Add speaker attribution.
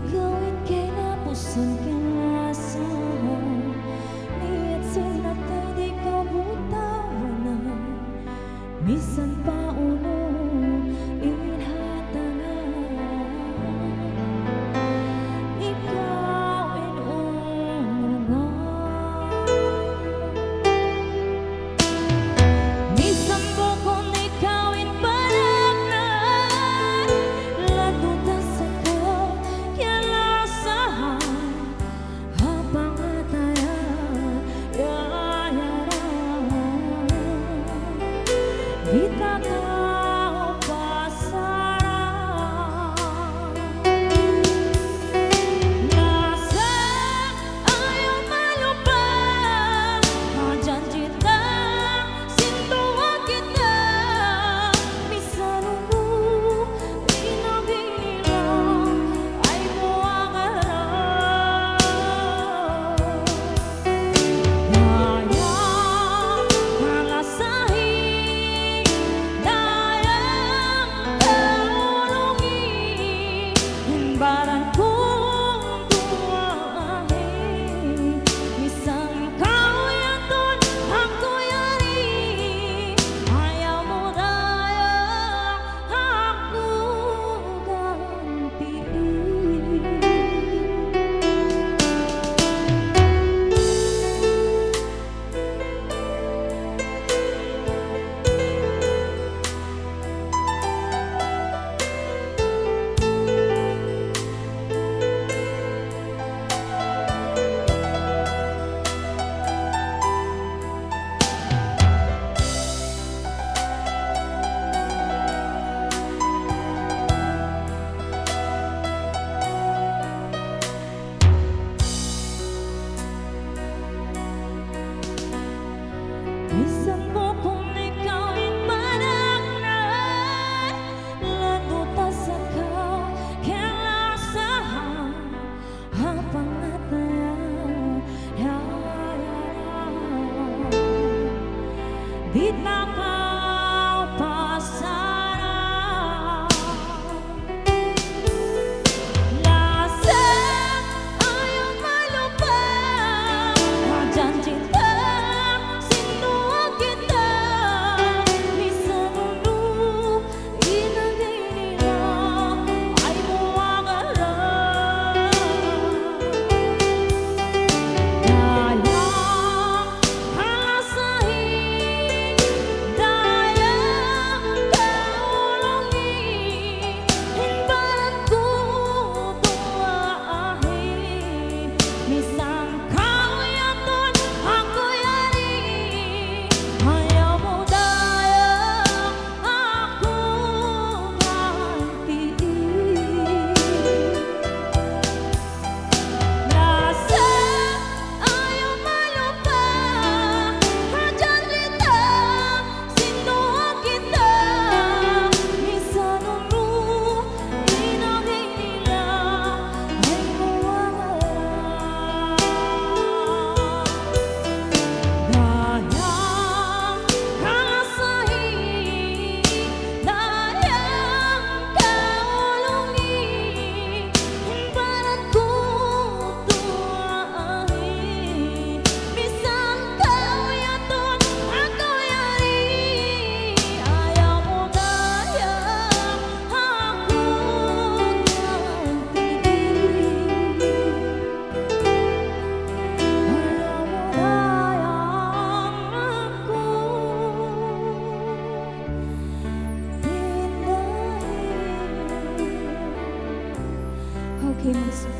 Speaker 1: gawin kinabusan kinasahan niat sinatay di ka butawan bisan pa uno inhatangan ikaw inungan bisan mo kung ikaw inpanagnan ladutan sa ka kialasahan habang atayan yayaran kita kau pasaran nasa ayaw malupang janji tak sintuan kita bisa nunggu bina-bina ay buang harap dayang malasahi dayang kaulungi himbaran kong tuwahi misang kau yaton aku yari ayaw mo dayang aku ganti bisan mo kung ikaw inpanagnan ladutan sa ka kialasahan habang atayan yayaran di na kau pasaran nasa ayaw malupang janji tak sintuan kita bisa nunggu inagay-nila ay buwang harap dayang kalasahin dayang kaulungi himbaran ko tuwahi misang kau yaton ako yari ayaw mo dayang ako ganti nasa ayaw malupang janji tak sintuan kita bisa nunggu inagay-nila ay buwang harap dayang kalasahi dayang kaulungi himbaran ko tuwahi misang kau yaton ako yari ayaw mo dayang ako ganti ayaw mo dayang ako pindahin. Okay, Mas.